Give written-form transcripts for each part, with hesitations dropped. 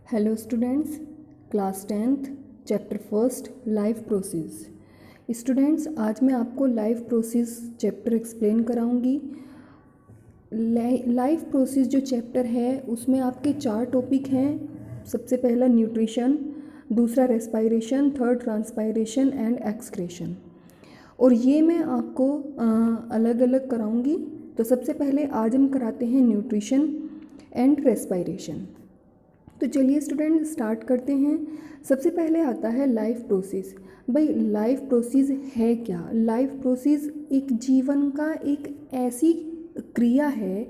Hello students, class 10th chapter first life process. Students, आज मैं आपको लाइफ प्रोसेस चैप्टर एक्सप्लेन कराऊंगी। Life process जो चैप्टर है उसमें आपके 4 टॉपिक हैं। सबसे पहला न्यूट्रिशन, दूसरा respiration, third transpiration and excretion. और ये मैं आपको अलग अलग कराऊंगी। तो सबसे पहले आज हम कराते हैं न्यूट्रिशन एंड रेस्पायरेशन। तो चलिए स्टूडेंट स्टार्ट करते हैं। सबसे पहले आता है लाइफ प्रोसेस। भाई लाइफ प्रोसेस है क्या? लाइफ प्रोसेस एक जीवन का एक ऐसी क्रिया है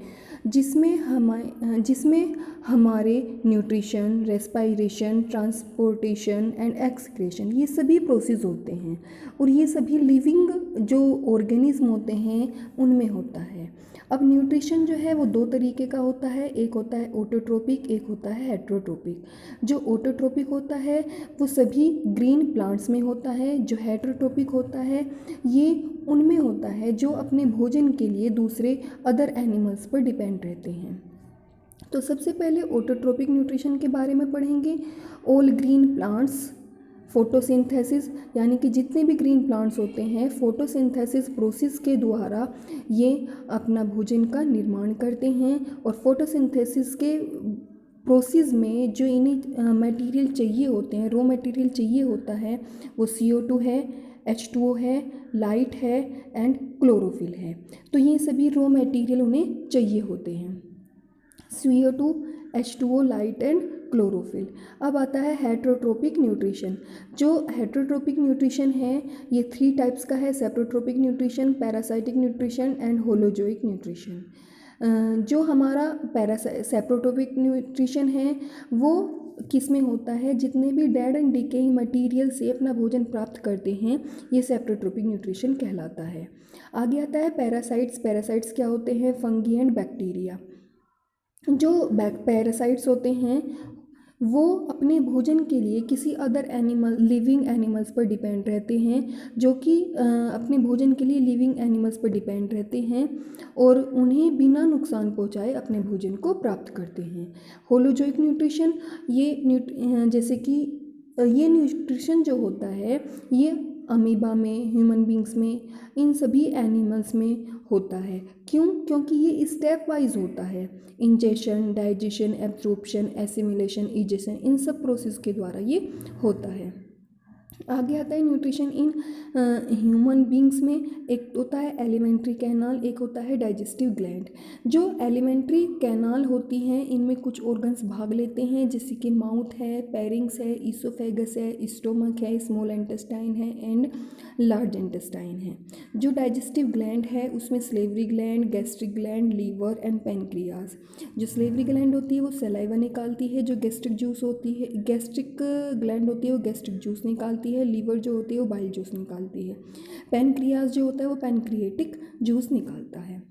जिसमें हमारे nutrition, respiration, transportation and excretion ये सभी प्रोसेस होते हैं। और ये सभी लिविंग जो ऑर्गेनिज्म होते हैं उनमें होता है। अब न्यूट्रिशन जो है वो 2 तरीके का होता है, एक होता है ऑटोट्रोपिक, एक होता है हेट्रोट्रोपिक। जो ऑटोट्रोपिक होता है वो सभी ग्रीन प्लांट्स में होता है। जो हेट्रोट्रोपिक होता है ये उनमें होता है जो अपने भोजन के लिए दूसरे अदर एनिमल्स पर डिपेंड रहते हैं। तो सबसे पहले ऑटोट्रोपिक न्यूट्रिशन के बारे में पढ़ेंगे। ऑल ग्रीन प्लांट्स फोटोसिंथेसिस, यानी कि जितने भी ग्रीन प्लांट्स होते हैं फोटोसिंथेसिस प्रोसेस के द्वारा ये अपना भोजन का निर्माण करते हैं। और फोटोसिंथेसिस के प्रोसेस में जो इन्हें मटेरियल चाहिए होते हैं, रॉ मटेरियल चाहिए होता है, वो CO2 है, H2O है, लाइट है एंड क्लोरोफिल है। तो ये सभी रॉ मटेरियल उन्हें चाहिए होते हैं, CO2, H2O, light and chlorophyll. अब आता है हेट्रोट्रोपिक न्यूट्रिशन। जो हेट्रोट्रोपिक न्यूट्रिशन है ये 3 टाइप्स का है: saprotrophic nutrition, parasitic nutrition and holozoic nutrition. जो हमारा सेप्रोट्रोपिक न्यूट्रिशन है वो किस में होता है? जितने भी डेड एंड डिकेइंग मटेरियल से अपना भोजन प्राप्त करते हैं ये सेप्रोट्रोपिक न्यूट्रिशन कहलाता है। आगे आता है पैरासाइट्स। पैरासाइट्स क्या होते हैं? Fungi and bacteria. जो पैरासाइट्स होते हैं वो अपने भोजन के लिए किसी अदर एनिमल, लिविंग एनिमल्स पर डिपेंड रहते हैं, जो कि अपने भोजन के लिए लिविंग एनिमल्स पर डिपेंड रहते हैं और उन्हें बिना नुकसान पहुंचाए अपने भोजन को प्राप्त करते हैं। होलोजोइक न्यूट्रिशन, जैसे कि ये न्यूट्रिशन जो होता है ये अमीबा में, ह्यूमन बींग्स में, इन सभी एनिमल्स में होता है। क्यों? क्योंकि ये स्टेप वाइज होता है। Ingestion, digestion, absorption, assimilation, egestion, इन सब प्रोसेस के द्वारा ये होता है। आगे आता है न्यूट्रिशन इन ह्यूमन बींग्स में। एक होता है एलिमेंट्री कैनाल, एक होता है डाइजेस्टिव ग्लैंड। जो एलिमेंट्री कैनाल होती हैं इनमें कुछ ऑर्गन्स भाग लेते हैं, जैसे कि माउथ है, पेरिंग्स है, ईसोफेगस है, स्टोमक है, स्मॉल इंटेस्टाइन है एंड लार्ज इंटेस्टाइन है। जो डाइजेस्टिव ग्लैंड है उसमें salivary gland, gastric gland, liver and pancreas. जो स्लेवरी ग्लैंड होती है वो सलाइवा निकालती है, जो गैस्ट्रिक ग्लैंड होती है वो गैस्ट्रिक जूस निकालती है, लीवर जो होती है वो बाइल जूस निकालती है, पेनक्रियाज जो होता है वो पेनक्रिएटिक जूस निकालता है।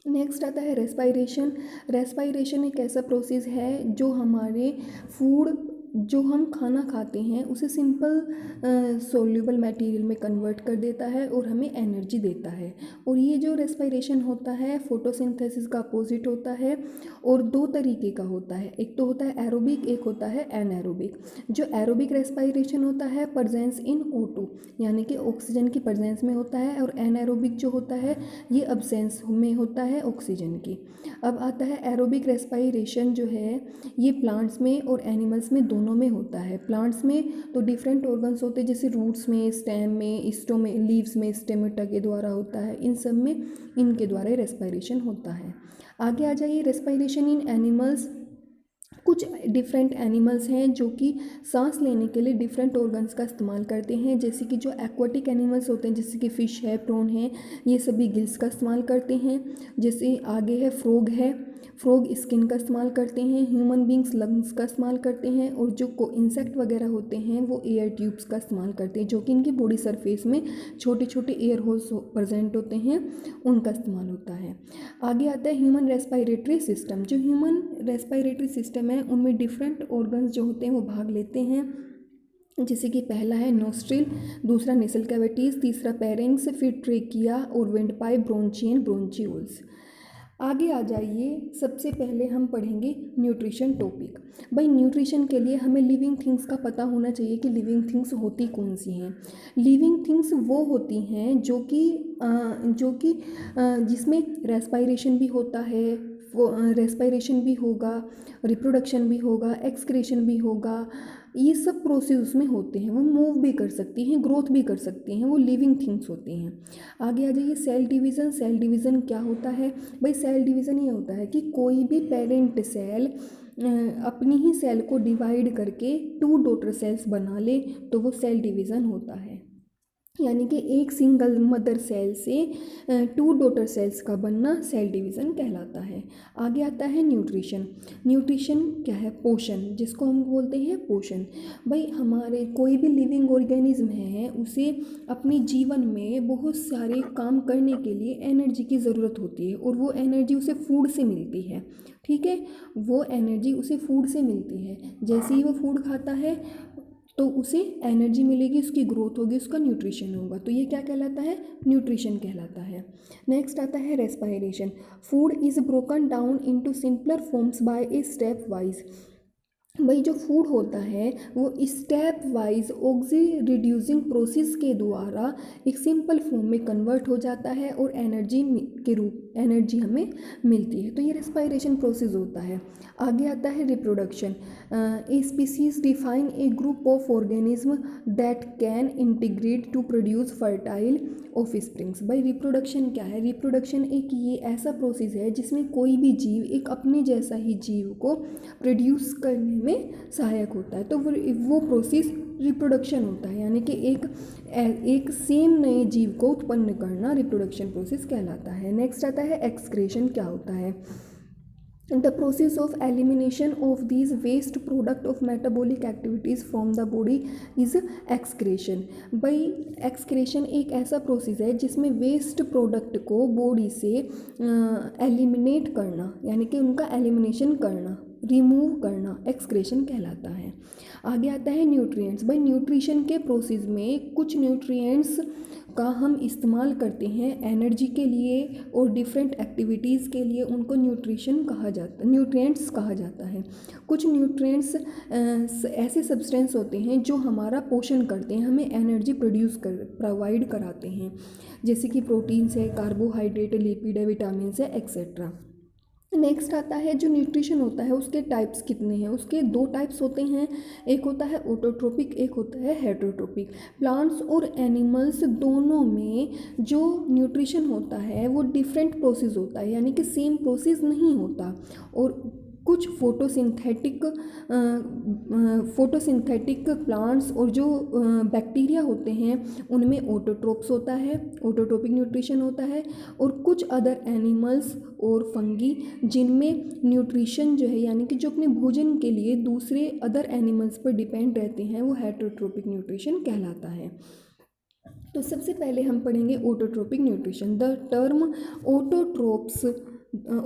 नेक्स्ट आता है रेस्पायरेशन। रेस्पायरेशन एक ऐसा प्रोसेस है जो हमारे फूड, जो हम खाना खाते हैं उसे सिंपल सोल्यूबल मटेरियल में कन्वर्ट कर देता है और हमें एनर्जी देता है। और ये जो रेस्पायरेशन होता है फोटोसिंथेसिस का अपोजिट होता है और 2 तरीके का होता है। एक तो होता है एरोबिक, एक होता है एनएरोबिक। जो एरोबिक रेस्पायरेशन होता है प्रेजेंस इन O2, यानी कि ऑक्सीजन की प्रेजेंस में होता है, और एनएरोबिक जो होता है ये अब्सेंस में होता है ऑक्सीजन की। अब आता है एरोबिक रेस्पायरेशन जो है ये प्लांट्स में और एनिमल्स में दोनों में होता है। प्लांट्स में तो डिफरेंट ऑर्गन्स होते हैं, जैसे रूट्स में, स्टेम में, स्टोम में, लीव्स में स्टेमेटा के द्वारा होता है, इन सब में इनके द्वारा रेस्पायरेशन होता है। आगे आ जाइए रेस्पायरेशन इन एनिमल्स। कुछ डिफरेंट एनिमल्स हैं जो कि सांस लेने के लिए डिफरेंट ऑर्गन्स का इस्तेमाल करते हैं, जैसे कि जो एक्वाटिक एनिमल्स होते हैं जैसे कि फ़िश है, प्रॉन है, ये सभी गिल्स का इस्तेमाल करते हैं। जैसे आगे है फ्रॉग स्किन का इस्तेमाल करते हैं, ह्यूमन बींग्स लंग्स का इस्तेमाल करते हैं, और जो इंसेक्ट वगैरह होते हैं वो एयर ट्यूब्स का इस्तेमाल करते हैं, जो कि इनकी बॉडी सरफेस में छोटे छोटे एयर होल्स प्रेजेंट होते हैं, उनका इस्तेमाल होता है। आगे आता है ह्यूमन रेस्पायरेटरी सिस्टम। जो ह्यूमन रेस्पायरेटरी सिस्टम है उनमें डिफरेंट ऑर्गन्स जो होते हैं वो भाग लेते हैं, जैसे कि पहला है नोस्ट्रिल, दूसरा नेसल कैविटीज़, तीसरा पेरिंग्स, फिर ट्रेकिया और विंड पाइप, ब्रोंची एंड ब्रोंचियोल्स। आगे आ जाइए, सबसे पहले हम पढ़ेंगे न्यूट्रिशन टॉपिक। भाई न्यूट्रिशन के लिए हमें लिविंग थिंग्स का पता होना चाहिए कि लिविंग थिंग्स होती कौन सी हैं। लिविंग थिंग्स वो होती हैं जो कि जिसमें रेस्पायरेशन भी होता है, वो रेस्पायरेशन भी होगा, रिप्रोडक्शन भी होगा, एक्सक्रेशन भी होगा, ये सब प्रोसेस उसमें होते हैं। वो मूव भी कर सकती हैं, ग्रोथ भी कर सकती हैं, वो लिविंग थिंग्स होती हैं। आगे आ जाइए, सेल डिवीज़न। सेल डिवीज़न क्या होता है? भाई सेल डिवीज़न ये होता है कि कोई भी पेरेंट सेल अपनी ही सेल को डिवाइड करके 2 डॉटर सेल्स बना ले तो वो सेल डिवीज़न होता है। यानी कि एक सिंगल मदर सेल से 2 डॉटर सेल्स का बनना सेल डिवीज़न कहलाता है। आगे आता है न्यूट्रिशन। न्यूट्रिशन क्या है? पोषण, जिसको हम बोलते हैं पोषण। भाई हमारे कोई भी लिविंग ऑर्गेनिज्म है, उसे अपने जीवन में बहुत सारे काम करने के लिए एनर्जी की ज़रूरत होती है, और वो एनर्जी उसे फूड से मिलती है। ठीक है, वो एनर्जी उसे फूड से मिलती है। जैसे ही वो फूड खाता है तो उसे एनर्जी मिलेगी, उसकी ग्रोथ होगी, उसका न्यूट्रिशन होगा। तो ये क्या कहलाता है? न्यूट्रिशन कहलाता है। नेक्स्ट आता है respiration. Food is broken down into simpler forms by a stepwise. भाई जो फूड होता है वो stepwise oxy reducing process के द्वारा एक सिंपल फॉर्म में कन्वर्ट हो जाता है और एनर्जी हमें मिलती है। तो ये रेस्पायरेशन प्रोसेस होता है। आगे आता है reproduction. A species define a group of organism that can integrate to produce fertile offsprings. भाई रिप्रोडक्शन क्या है? रिप्रोडक्शन एक ये ऐसा प्रोसेस है जिसमें कोई भी जीव एक अपने जैसा ही जीव को प्रोड्यूस करने में सहायक होता है। तो वो प्रोसेस रिप्रोडक्शन होता है, यानी कि एक सेम नए जीव को उत्पन्न करना रिप्रोडक्शन प्रोसेस कहलाता है। नेक्स्ट आता है एक्सक्रेशन। क्या होता है? The process of elimination of these waste product of metabolic activities from the body is excretion। भाई एक्सक्रेशन एक ऐसा प्रोसेस है जिसमें वेस्ट प्रोडक्ट को बॉडी से एलिमिनेट करना, यानी कि उनका एलिमिनेशन करना, रिमूव करना एक्सक्रेशन कहलाता है। आगे आता है न्यूट्रिएंट्स। भाई न्यूट्रिशन के प्रोसेस में कुछ न्यूट्रिएंट्स का हम इस्तेमाल करते हैं एनर्जी के लिए और डिफरेंट एक्टिविटीज़ के लिए, उनको न्यूट्रिएंट्स कहा जाता है। कुछ न्यूट्रिएंट्स ऐसे सब्सटेंस होते हैं जो हमारा पोषण करते हैं, हमें एनर्जी प्रोवाइड कराते हैं, जैसे कि प्रोटीन्स है, कार्बोहाइड्रेट, लिपिड है, विटामिन है, एक्सेट्रा। नेक्स्ट आता है जो न्यूट्रिशन होता है उसके टाइप्स कितने हैं? उसके 2 टाइप्स होते हैं, एक होता है ऑटोट्रोपिक, एक होता है हेटरोट्रोपिक। प्लांट्स और एनिमल्स दोनों में जो न्यूट्रिशन होता है वो डिफरेंट प्रोसेस होता है, यानी कि सेम प्रोसेस नहीं होता। और कुछ फोटोसिंथेटिक प्लांट्स और जो बैक्टीरिया होते हैं उनमें ऑटोट्रोप्स होता है, ऑटोट्रोपिक न्यूट्रिशन होता है। और कुछ अदर एनिमल्स और फंगी जिनमें न्यूट्रिशन जो है, यानी कि जो अपने भोजन के लिए दूसरे अदर एनिमल्स पर डिपेंड रहते हैं, वो हेटरोट्रोपिक न्यूट्रिशन कहलाता है। तो सबसे पहले हम पढ़ेंगे autotrophic nutrition. The term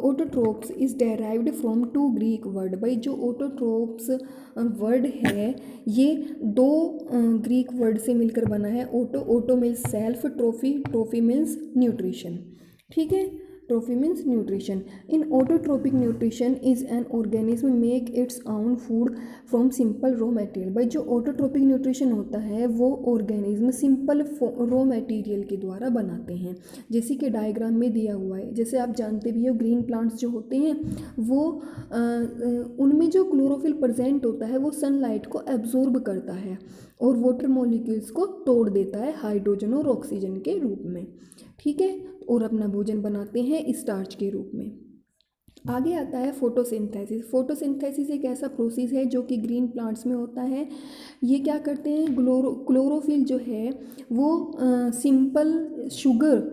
autotrophs is derived from 2 Greek word. भाई जो ऑटोट्रोप्स वर्ड है ये 2 ग्रीक वर्ड से मिलकर बना है। Auto means self, trophy means nutrition. ठीक है, trophy means nutrition. In autotrophic nutrition is an organism make its own food from simple raw material. भाई जो ऑटोट्रोपिक न्यूट्रिशन होता है वो ऑर्गेनिज्म सिंपल रॉ मटेरियल के द्वारा बनाते हैं, जैसे कि डायग्राम में दिया हुआ है। जैसे आप जानते भी हो ग्रीन प्लांट्स जो होते हैं वो उनमें जो क्लोरोफिल प्रेजेंट होता है वो सनलाइट को एब्जॉर्ब करता है और वाटर मॉलिक्यूल्स को तोड़ देता है हाइड्रोजन और ऑक्सीजन के रूप में। ठीक है, और अपना भोजन बनाते हैं स्टार्च के रूप में। आगे आता है फोटोसिंथेसिस। फोटोसिंथेसिस एक ऐसा प्रोसेस है जो कि ग्रीन प्लांट्स में होता है। ये क्या करते हैं? क्लोरोफिल जो है वो सिंपल शुगर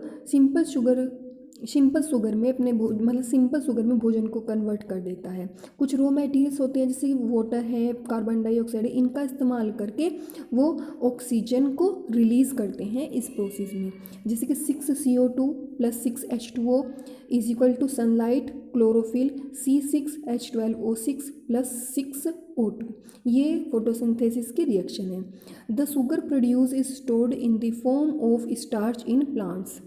में सिंपल शुगर में भोजन को कन्वर्ट कर देता है। कुछ रॉ मटेरियल्स होते हैं जैसे वाटर है, कार्बन डाइऑक्साइड है, इनका इस्तेमाल करके वो ऑक्सीजन को रिलीज़ करते हैं इस प्रोसेस में। जैसे कि 6CO2 + 6H2O is equal to sunlight, chlorophyll, C6H12O6 + 6O2। ये फोटोसिंथेसिस की रिएक्शन है। The sugar produce is stored in the form of starch in plants.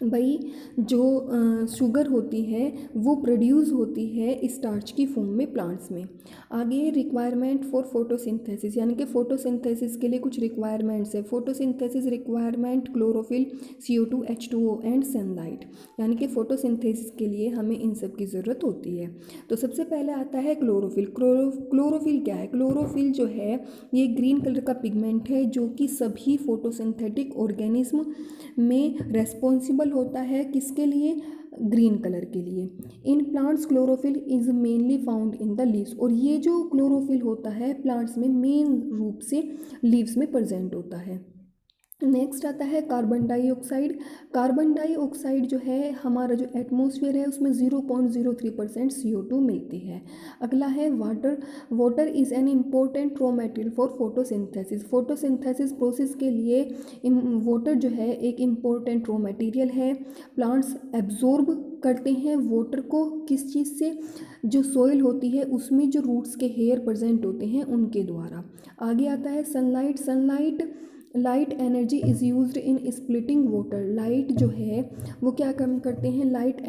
भाई जो शुगर होती है वो प्रोड्यूस होती है स्टार्च की फॉर्म में प्लांट्स में। आगे रिक्वायरमेंट फॉर फोटोसिंथेसिस, यानी कि फोटोसिंथेसिस के लिए कुछ रिक्वायरमेंट्स है। Photosynthesis requirement chlorophyll, CO2, H2O and sunlight, यानी कि फोटोसिंथेसिस के लिए हमें इन सब की ज़रूरत होती है। तो सबसे पहले आता है क्लोरोफिल। क्लोरोफिल क्या है? क्लोरोफिल जो है ये ग्रीन कलर का पिगमेंट है जो कि सभी फोटोसिंथेटिक ऑर्गेनिज्म में रेस्पॉन्सिबल होता है। किसके लिए? ग्रीन कलर के लिए। In plants chlorophyll is mainly found in the leaves, और ये जो क्लोरोफिल होता है प्लांट्स में मेन रूप से लीव्स में प्रेजेंट होता है। नेक्स्ट आता है कार्बन डाइऑक्साइड। कार्बन डाइऑक्साइड जो है हमारा जो एटमॉस्फेयर है उसमें 0.03% CO2 मिलती है। अगला है water. Water is an important raw material for photosynthesis. Photosynthesis process के लिए वाटर जो है एक इम्पोर्टेंट रॉ मटेरियल है। प्लांट्स एब्जॉर्ब करते हैं वाटर को किस चीज़ से? जो सॉइल होती है उसमें जो रूट्स के हेयर प्रेजेंट होते हैं उनके द्वारा। आगे आता है sunlight. Light energy is used in splitting water. Light जो है वो क्या काम करते हैं? लाइट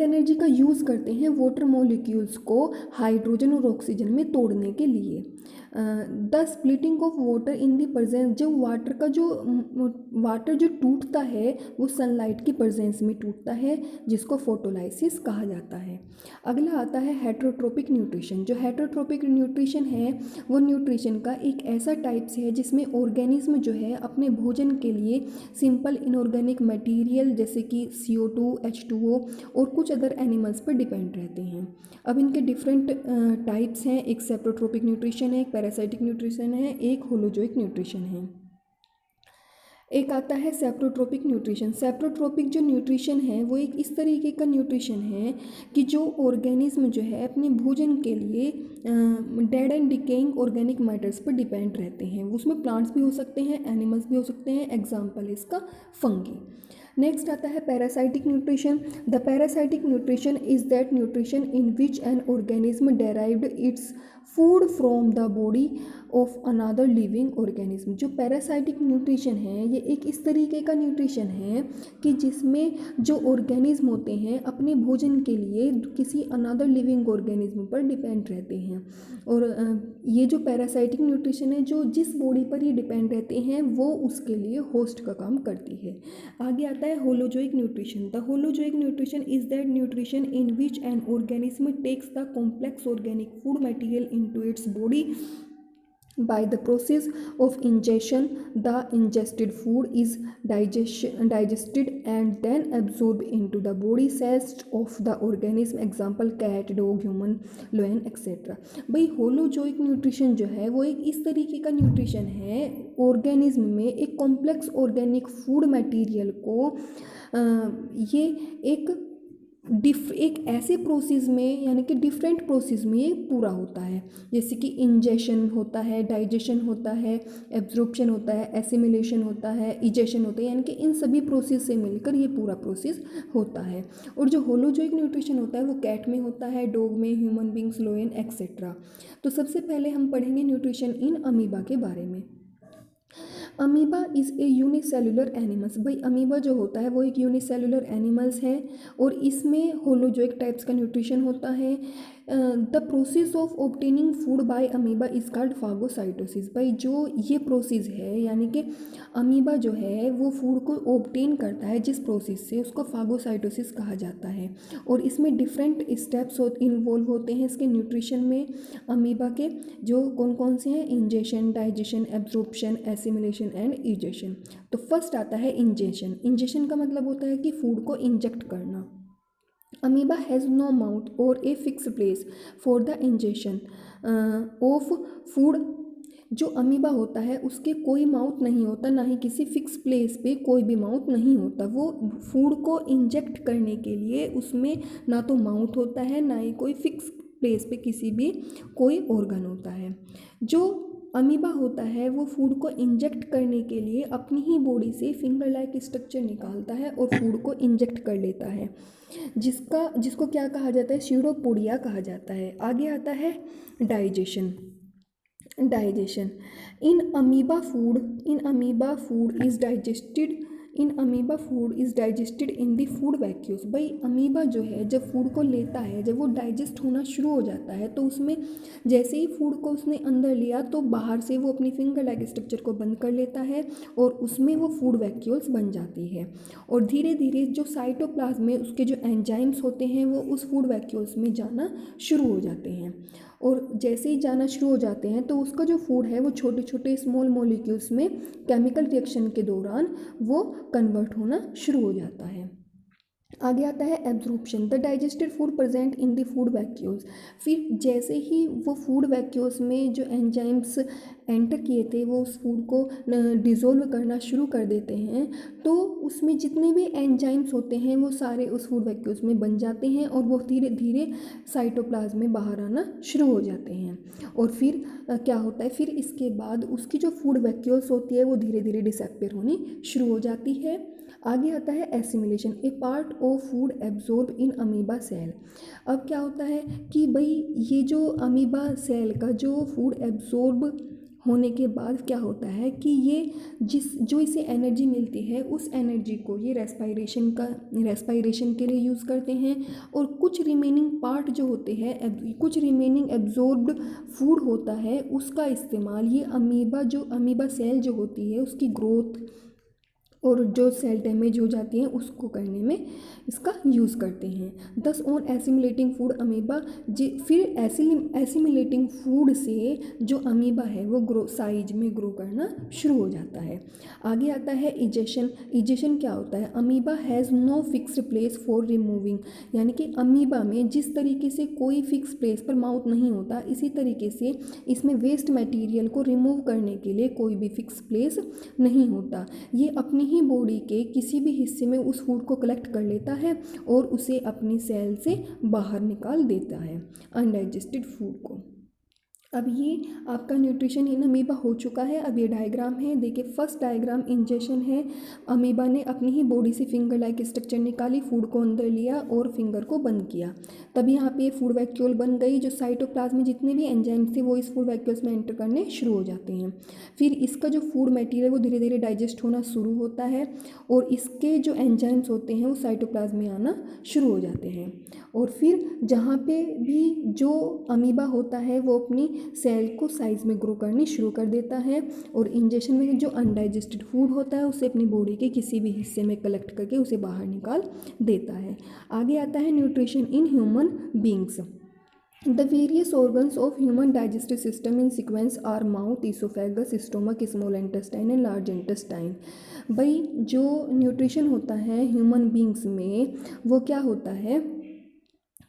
एनर्जी का यूज़ करते हैं वाटर मॉलिक्यूल्स को हाइड्रोजन और ऑक्सीजन में तोड़ने के लिए। The splitting of water in the presence, जब वाटर जो टूटता है वो सनलाइट की प्रेजेंस में टूटता है, जिसको फोटोलाइसिस कहा जाता है। अगला आता है हेटरोट्रोपिक न्यूट्रिशन। जो हेटरोट्रोपिक न्यूट्रिशन है वो न्यूट्रिशन का एक ऐसा टाइप्स है जिसमें ऑर्गेनिज्म जो है अपने भोजन के लिए सिंपल इनऑर्गेनिक मटेरियल जैसे कि CO2, H2O और कुछ अदर एनिमल्स पर डिपेंड रहते हैं। अब इनके डिफरेंट टाइप्स हैं। एक सेप्रोट्रोपिक न्यूट्रिशन है, एक पैरासाइटिक न्यूट्रिशन है, एक होलोजोइक न्यूट्रिशन है। एक आता है सेप्रोट्रोपिक न्यूट्रिशन। सेप्रोट्रोपिक जो न्यूट्रिशन है वो एक इस तरीके का न्यूट्रिशन है कि जो ऑर्गेनिज्म जो है अपने भोजन के लिए dead and decaying organic matters पर डिपेंड रहते हैं। उसमें प्लांट्स भी हो सकते हैं, एनिमल्स भी हो सकते हैं। एग्जाम्पल इसका फंगी। नेक्स्ट आता है parasitic nutrition. The parasitic nutrition is that nutrition in which an organism derived its food from the body of another living organism. जो पैरासाइटिक न्यूट्रिशन है ये एक इस तरीके का न्यूट्रिशन है कि जिसमें जो ऑर्गेनिज्म होते हैं अपने भोजन के लिए किसी अनदर लिविंग ऑर्गेनिज्म पर डिपेंड रहते हैं। और ये जो पैरासाइटिक न्यूट्रिशन है जो जिस बॉडी पर ये डिपेंड रहते हैं वो उसके लिए होस्ट का काम करती है। आगे आता है holozoic nutrition. The holozoic nutrition is that nutrition in which an organism takes the complex organic food material into its body by the process of ingestion. The ingested food is digested and then absorbed into the body cells of the organism. Example cat, dog, human, lion etc. भाई holozoic nutrition जो है वो एक इस तरीके का nutrition है organism में एक कॉम्प्लेक्स ऑर्गेनिक फूड मटेरियल को ये एक ऐसे प्रोसेस में यानी कि डिफरेंट प्रोसेस में ये पूरा होता है। जैसे कि इंजेशन होता है, डाइजेशन होता है, एब्जॉर्प्शन होता है, एसिमिलेशन होता है, इजेशन होता है, यानी कि इन सभी प्रोसेस से मिलकर ये पूरा प्रोसेस होता है। और जो होलोजोइक न्यूट्रिशन होता है वो कैट में होता है, डॉग में, ह्यूमन बींग्स, लोयन एक्सेट्रा। तो सबसे पहले हम पढ़ेंगे न्यूट्रिशन इन अमीबा के बारे में। Amoeba is a unicellular animals. भाई अमीबा जो होता है वो एक यूनिसेलुलर एनिमल्स है और इसमें होलोजोइक टाइप्स का न्यूट्रिशन होता है। The process of obtaining food by amoeba is called phagocytosis. भाई जो ये प्रोसेस है यानी कि अमीबा जो है वो फूड को ऑब्टेन करता है जिस प्रोसेस से उसको फागोसाइटोसिस कहा जाता है। और इसमें डिफरेंट स्टेप्स इन्वॉल्व होते हैं इसके न्यूट्रिशन में अमीबा के, जो कौन कौन से हैं? Ingestion, digestion, absorption, assimilation and egestion. तो फर्स्ट आता है इंजेशन। इंजेशन का मतलब होता है कि फूड को इंजेक्ट करना। अमीबा हैज़ नो माउथ और a fix place for the ingestion of food. जो अमीबा होता है उसके कोई माउथ नहीं होता, ना ही किसी फिक्स प्लेस पे कोई भी माउथ नहीं होता। वो फूड को इंजेक्ट करने के लिए उसमें ना तो माउथ होता है ना ही कोई फिक्स प्लेस पे किसी भी कोई ऑर्गन होता है। जो अमीबा होता है वो फूड को इंजेक्ट करने के लिए अपनी ही बॉडी से फिंगर लाइक स्ट्रक्चर निकालता है और फूड को इंजेक्ट कर लेता है, जिसको क्या कहा जाता है? स्यूडोपोडिया कहा जाता है। आगे आता है digestion. Digestion. In amoeba food is digested in the food vacuoles. भाई अमीबा जो है जब फूड को लेता है, जब वो डाइजेस्ट होना शुरू हो जाता है, तो उसमें जैसे ही फूड को उसने अंदर लिया तो बाहर से वो अपनी फिंगर लाइक स्ट्रक्चर को बंद कर लेता है और उसमें वो फूड वैक्यूल्स बन जाती है। और धीरे धीरे जो साइटोप्लाज्म में उसके जो एंजाइम्स होते हैं वो उस फूड वैक्यूल्स में जाना शुरू हो जाते हैं। और जैसे ही जाना शुरू हो जाते हैं तो उसका जो फूड है वो छोटे छोटे स्मॉल मॉलिक्यूल्स में केमिकल रिएक्शन के दौरान वो कन्वर्ट होना शुरू हो जाता है। आगे आता है absorption. The digested food present in the food vacuoles. फिर जैसे ही वो फूड वैक्यूल्स में जो एंजाइम्स एंटर किए थे वो उस फूड को डिज़ोल्व करना शुरू कर देते हैं, तो उसमें जितने भी एंजाइम्स होते हैं वो सारे उस फूड वैक्यूल्स में बन जाते हैं और वो धीरे धीरे साइटोप्लाज्म में बाहर आना शुरू हो जाते हैं। और फिर क्या होता है, फिर इसके बाद उसकी जो फूड वैक्यूल्स होती है वो धीरे धीरे डिसअपीयर होनी शुरू हो जाती है। आगे आता है assimilation. A part of food absorb in amoeba cell. अब क्या होता है कि भाई ये जो अमीबा सेल का जो फूड एब्जॉर्ब होने के बाद क्या होता है कि ये जो इसे एनर्जी मिलती है उस एनर्जी को ये रेस्पायरेशन के लिए यूज़ करते हैं। और कुछ रिमेनिंग पार्ट जो होते हैं, कुछ रिमेनिंग एब्जॉर्ब्ड फूड होता है, उसका इस्तेमाल ये अमीबा सेल जो होती है उसकी ग्रोथ और जो सेल डैमेज हो जाती हैं उसको करने में इसका यूज़ करते हैं। दस ऑन एसिमिलेटिंग फूड अमीबा फिर एसिमिलेटिंग फूड से जो अमीबा है वो साइज में ग्रो करना शुरू हो जाता है। आगे आता है इजेशन। इजेशन क्या होता है, amoeba has no fixed place for removing. यानी कि अमीबा में जिस तरीके से कोई फिक्स प्लेस पर माउथ नहीं होता, इसी तरीके से इसमें वेस्ट मटेरियल को रिमूव करने के लिए कोई भी फिक्स प्लेस नहीं होता। ये अपनी ही बॉडी के किसी भी हिस्से में उस फूड को कलेक्ट कर लेता है और उसे अपनी सेल से बाहर निकाल देता है अनडाइजेस्टेड फूड को। अब ये आपका न्यूट्रिशन इन अमीबा हो चुका है। अब ये डायग्राम है, देखिए फर्स्ट डायग्राम इंजेक्शन है। अमीबा ने अपनी ही बॉडी से फिंगर लाइक स्ट्रक्चर निकाली, फूड को अंदर लिया और फिंगर को बंद किया, तब यहाँ पे फूड वैक्यूल बन गई। जो साइटोप्लाज्म में जितने भी एंजाइम्स थे वो इस फूड वैक्यूल्स में एंटर करने शुरू हो जाते हैं। फिर इसका जो फूड मटेरियल वो धीरे धीरे डाइजेस्ट होना शुरू होता है और इसके जो एंजाइम्स होते हैं वो साइटोप्लाज्म में आना शुरू हो जाते हैं। और फिर जहाँ पे भी जो अमीबा होता है वो अपनी सेल को साइज में ग्रो करनी शुरू कर देता है और इंजेक्शन में जो अनडाइजेस्टेड फूड होता है उसे अपनी बॉडी के किसी भी हिस्से में कलेक्ट करके उसे बाहर निकाल देता है। आगे आता है nutrition in human beings. The various organs of human digestive system in sequence are mouth, oesophagus, stomach, small intestine and large intestine. भाई जो न्यूट्रिशन होता है ह्यूमन बींग्स में वो क्या होता है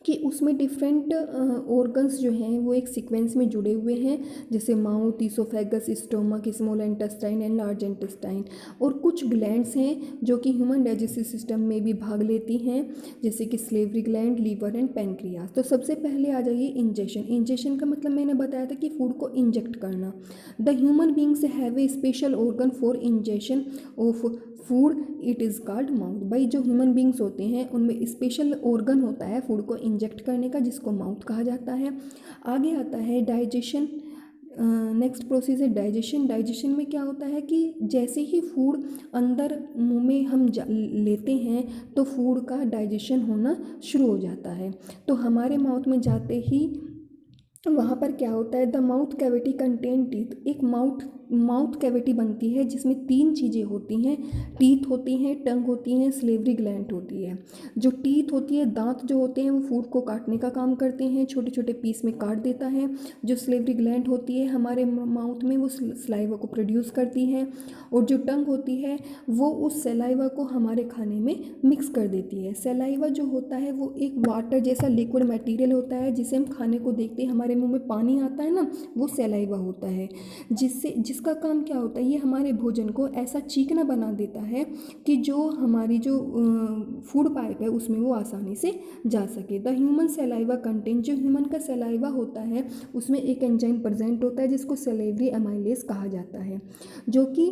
कि उसमें डिफरेंट ऑर्गन्स जो हैं वो एक सीक्वेंस में जुड़े हुए हैं, जैसे mouth, oesophagus, stomach, small intestine and large intestine. और कुछ ग्लैंड्स हैं जो कि ह्यूमन डाइजेस्टिव सिस्टम में भी भाग लेती हैं, जैसे कि salivary gland, liver and pancreas. तो सबसे पहले आ जाइए इंजेक्शन। इंजेक्शन का मतलब मैंने बताया था कि फूड को इंजेक्ट करना। The human beings have a special organ for injection of food, it is called mouth. भाई जो ह्यूमन बींग्स होते हैं उनमें स्पेशल ऑर्गन होता है फूड को इंजेक्ट करने का, जिसको माउथ कहा जाता है। आगे आता है डाइजेशन। नेक्स्ट प्रोसेस है डाइजेशन। डाइजेशन में क्या होता है कि जैसे ही फूड अंदर मुंह में हम लेते हैं तो फूड का डाइजेशन होना शुरू हो जाता है। तो हमारे माउथ में जाते ही वहाँ पर क्या होता है, the mouth cavity contain teeth. एक माउथ कैविटी बनती है जिसमें 3 चीज़ें होती हैं, टीथ होती हैं, टंग होती हैं, स्लेवरी ग्लैंड होती है। जो टीथ होती है, दांत जो होते हैं वो फूड को काटने का काम करते हैं, छोटे छोटे पीस में काट देता है। जो स्लेवरी ग्लैंड होती है हमारे माउथ में वो सलाइवा को प्रोड्यूस करती है। और जो टंग होती है वो उस सलाइवा को हमारे खाने में मिक्स कर देती है। सलाइवा जो होता है वो एक वाटर जैसा लिक्विड मटेरियल होता है, जिसे हम खाने को देखते हैं हमारे मुंह में पानी आता है ना, वो सलाइवा होता है। जिसका काम क्या होता है, ये हमारे भोजन को ऐसा चिकना बना देता है कि जो हमारी जो फूड पाइप है उसमें वो आसानी से जा सके। द ह्यूमन सलाइवा कंटेन, जो ह्यूमन का सलाइवा होता है उसमें एक एंजाइम प्रेजेंट होता है जिसको सलेवरी अमाइलेज कहा जाता है, जो कि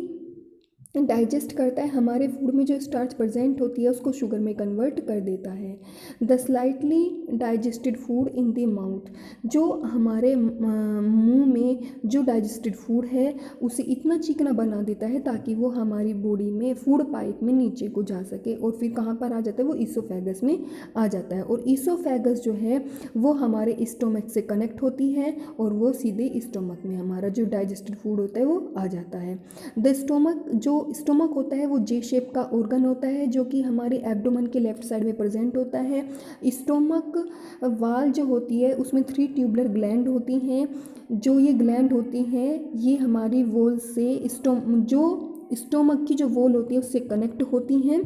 डाइजेस्ट करता है, हमारे फूड में जो स्टार्च प्रेजेंट होती है उसको शुगर में कन्वर्ट कर देता है। The slightly digested food in the mouth, जो हमारे मुंह में जो डाइजेस्टेड फूड है उसे इतना चिकना बना देता है ताकि वो हमारी बॉडी में फूड पाइप में नीचे को जा सके, और फिर कहाँ पर आ जाता है, वो ईसोफेगस में आ जाता है। और ईसोफेगस जो है वो हमारे स्टोमक से कनेक्ट होती है और वो सीधे स्टोमक में हमारा जो डाइजेस्टेड फूड होता है वो आ जाता है। द स्टोमक, जो स्टोमक होता है वो जे शेप का ऑर्गन होता है जो कि हमारे एब्डोमेन के लेफ्ट साइड में प्रेजेंट होता है। स्टोमक वाल जो होती है उसमें 3 ट्यूबुलर ग्लैंड होती हैं। जो ये ग्लैंड होती हैं ये हमारी वॉल से जो स्टोमक की जो वॉल होती है उससे कनेक्ट होती हैं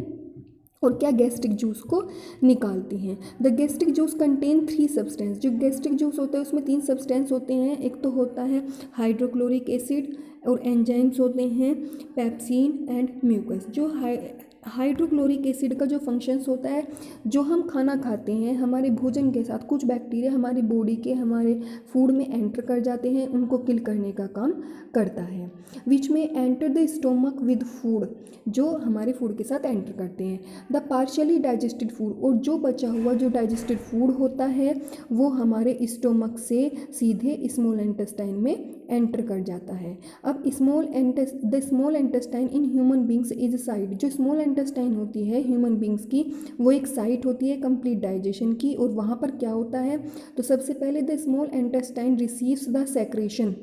और क्या, गैस्ट्रिक जूस को निकालती हैं। The gastric juice contain 3 substance, जो गैस्ट्रिक जूस होता है उसमें 3 सब्सटेंस होते हैं। एक तो होता है हाइड्रोक्लोरिक एसिड और एंजाइम्स होते हैं पेप्सिन एंड म्यूकस। जो हाइड्रोक्लोरिक एसिड का जो फंक्शंस होता है, जो हम खाना खाते हैं हमारे भोजन के साथ कुछ बैक्टीरिया हमारी बॉडी के हमारे फूड में एंटर कर जाते हैं, उनको किल करने का काम करता है। विच में enter the stomach with food, जो हमारे फूड के साथ एंटर करते हैं। द पार्शियली डाइजेस्टेड फूड, और जो बचा हुआ जो डाइजेस्टेड फूड होता है वो हमारे स्टोमक से सीधे स्मॉल इंटेस्टाइन में एंटर कर जाता है। अब the small intestine in human beings is site, जो स्मॉल इंटेस्टाइन होती है ह्यूमन बींग्स की वो एक साइट होती है कंप्लीट डाइजेशन की। और वहाँ पर क्या होता है, तो सबसे पहले the small intestine receives the secretion.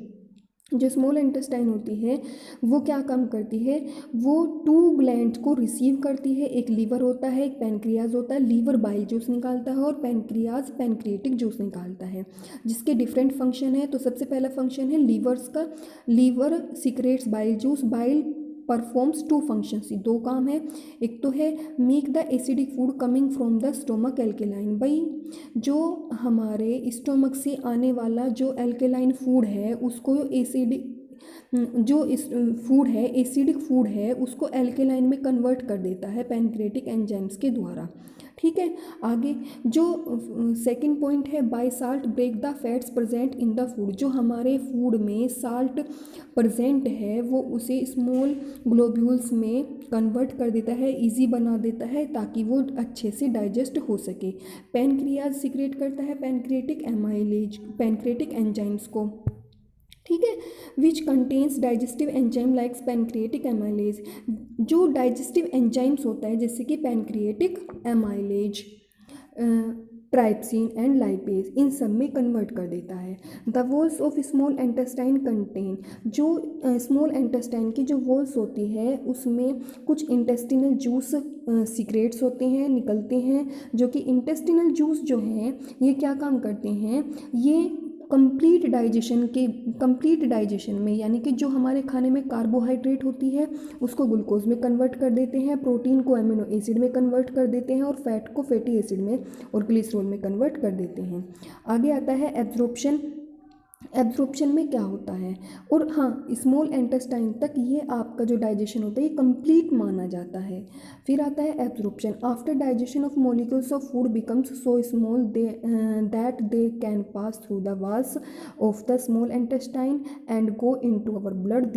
जो स्मॉल इंटेस्टाइन होती है वो क्या काम करती है, वो 2 ग्लैंड को रिसीव करती है। एक लीवर होता है, एक पैनक्रियाज होता है। लीवर बाइल जूस निकालता है और पैनक्रियाज पैनक्रिएटिक जूस निकालता है, जिसके डिफरेंट फंक्शन है। तो सबसे पहला फंक्शन है लीवर्स का, liver secrets bile juice. Bile performs 2 functions, 2 काम है। एक तो है make the acidic food coming from the stomach alkaline, भाई जो हमारे स्टोमक से आने वाला जो एल्केलाइन फूड है उसको एसिडिक जो इस फूड है एसिडिक फूड है उसको एल्केलाइन में कन्वर्ट कर देता है पैनक्रिएटिक एंजाइम्स के द्वारा। ठीक है, आगे जो सेकंड पॉइंट है, by salt break the fats present in the food, जो हमारे फूड में साल्ट प्रेजेंट है वो उसे स्मॉल ग्लोब्यूल्स में कन्वर्ट कर देता है, इजी बना देता है ताकि वो अच्छे से डाइजेस्ट हो सके। पैनक्रियाज सीक्रेट करता है पैनक्रिएटिक एमाइलेज, पैनक्रिएटिक एंजाइम्स को। ठीक है, which contains digestive enzyme likes pancreatic amylase, जो डाइजेस्टिव एंजाइम्स होता है जैसे कि pancreatic amylase, trypsin and lipase, इन सब में कन्वर्ट कर देता है। The walls of small intestine contain, जो स्मॉल इंटेस्टाइन की जो वॉल्स होती है उसमें कुछ इंटेस्टिनल जूस सीक्रेट्स होते हैं, निकलते हैं, जो कि इंटेस्टिनल जूस जो हैं ये क्या काम करते हैं, ये कंप्लीट डाइजेशन में, यानी कि जो हमारे खाने में कार्बोहाइड्रेट होती है उसको ग्लूकोज में कन्वर्ट कर देते हैं, प्रोटीन को एमिनो एसिड में कन्वर्ट कर देते हैं और फैट को फैटी एसिड में और ग्लिसरॉल में कन्वर्ट कर देते हैं। आगे आता है एब्जॉर्प्शन। एब्जॉर्प्शन में क्या होता है, और हाँ स्मॉल इंटेस्टाइन तक ये आपका जो डाइजेशन होता है ये कंप्लीट माना जाता है। फिर आता है absorption. After digestion of molecules of food becomes so small that they can pass through the walls of the small intestine and go into our blood.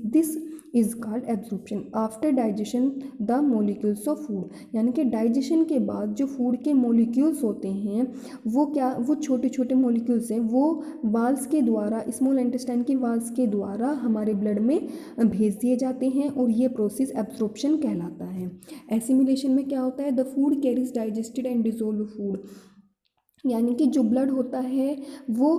This is called absorption after digestion the molecules of food, यानी कि digestion के बाद जो food के molecules होते हैं वो छोटे छोटे मॉलिक्यूल्स हैं, वो वाल्स के द्वारा, स्मॉल इंटेस्टाइन की वाल्स के द्वारा हमारे ब्लड में भेज दिए जाते हैं और ये प्रोसेस एब्जॉर्प्शन कहलाता है। एसिमिलेशन में क्या होता है, the food carries digested and dissolve food, यानी कि जो ब्लड होता है वो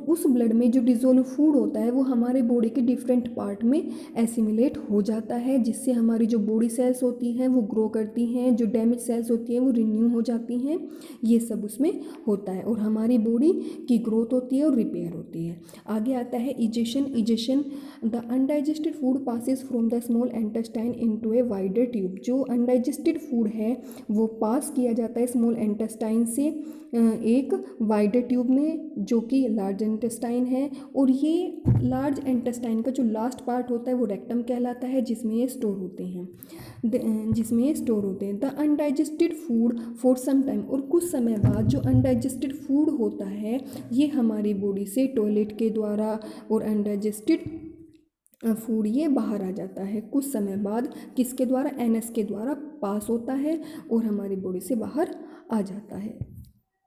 उस ब्लड में जो डिज़ोल्व फूड होता है वो हमारे बॉडी के डिफरेंट पार्ट में एसिमिलेट हो जाता है, जिससे हमारी जो बॉडी सेल्स होती हैं वो ग्रो करती हैं, जो डैमेज सेल्स होती हैं वो रिन्यू हो जाती हैं, ये सब उसमें होता है और हमारी बॉडी की ग्रोथ होती है और रिपेयर होती है। आगे आता है egestion. The undigested food passes from the small intestine into a wider tube, जो अनडाइजेस्टेड फूड है वो पास किया जाता है स्मॉल इंटेस्टाइन से एक वाइडर ट्यूब में जो कि लार्ज इंटेस्टाइन है, और ये लार्ज इंटेस्टाइन का जो लास्ट पार्ट होता है वो रेक्टम कहलाता है, जिसमें ये स्टोर होते हैं the undigested food for some time, और कुछ समय बाद जो अनडाइजेस्टेड फूड होता है ये हमारी बॉडी से टॉयलेट के द्वारा और अनडाइजेस्टेड फूड ये बाहर आ जाता है कुछ समय बाद, किसके द्वारा, एनएस के द्वारा पास होता है और हमारी बॉडी से बाहर आ जाता है।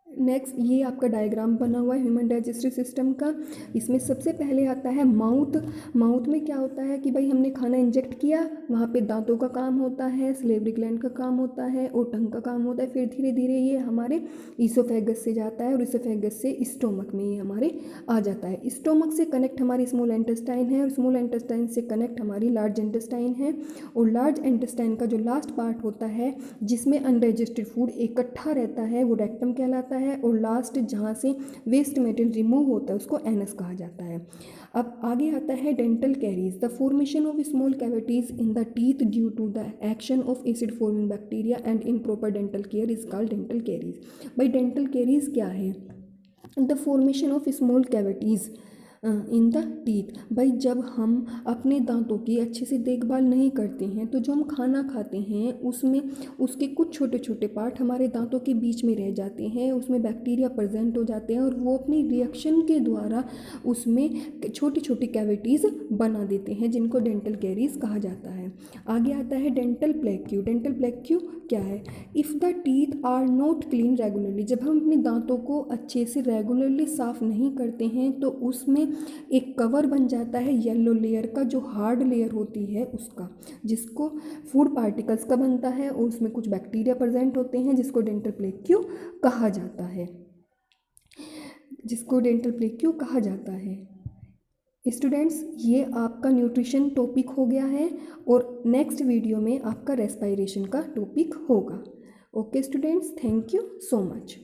नेक्स्ट, ये आपका डायग्राम बना हुआ है ह्यूमन डाइजेस्टिव सिस्टम का। इसमें सबसे पहले आता है माउथ। माउथ में क्या होता है कि भाई हमने खाना इंजेक्ट किया, वहाँ पे दांतों का काम होता है, सलेवरी ग्लैंड का काम होता है और टंग का काम होता है। फिर धीरे धीरे ये हमारे ईसोफेगस से जाता है और ईसोफेगस से स्टोमक में ये हमारे आ जाता है। स्टोमक से कनेक्ट हमारी स्मॉल इंटेस्टाइन है और स्मॉल इंटेस्टाइन से कनेक्ट हमारी लार्ज इंटेस्टाइन है। और लार्ज इंटेस्टाइन का जो लास्ट पार्ट होता है जिसमें अनडाइजेस्टेड फूड इकट्ठा रहता है वो रेक्टम कहलाता है। और लास्ट जहाँ से वेस्ट मटेरियल रिमूव होता है उसको एनस कहा जाता है। अब आगे आता है dental caries. The formation of small cavities in the teeth due to the action of acid forming bacteria and improper dental care is called dental caries. भाई डेंटल कैरीज क्या है? The formation of small cavities in the teeth. भाई जब हम अपने दांतों की अच्छे से देखभाल नहीं करते हैं तो जो हम खाना खाते हैं उसमें उसके कुछ छोटे छोटे पार्ट हमारे दांतों के बीच में रह जाते हैं, उसमें बैक्टीरिया प्रेजेंट हो जाते हैं और वो अपनी रिएक्शन के द्वारा उसमें छोटी छोटी कैविटीज़ बना देते हैं जिनको डेंटल कैरीज कहा जाता है। आगे आता है डेंटल प्लेक्यू। डेंटल प्लेक्यू क्या है? If the teeth are not clean regularly. जब हम अपने दांतों को अच्छे से रेगुलरली साफ़ नहीं करते हैं तो उसमें एक कवर बन जाता है येलो लेयर का, जो हार्ड लेयर होती है उसका, जिसको फूड पार्टिकल्स का बनता है और उसमें कुछ बैक्टीरिया प्रेजेंट होते हैं जिसको डेंटल प्लेक्यू कहा जाता है, जिसको डेंटल प्लेक्यू कहा जाता है। स्टूडेंट्स, ये आपका न्यूट्रिशन टॉपिक हो गया है और नेक्स्ट वीडियो में आपका रेस्पिरेशन का टॉपिक होगा। Okay students, thank you so much.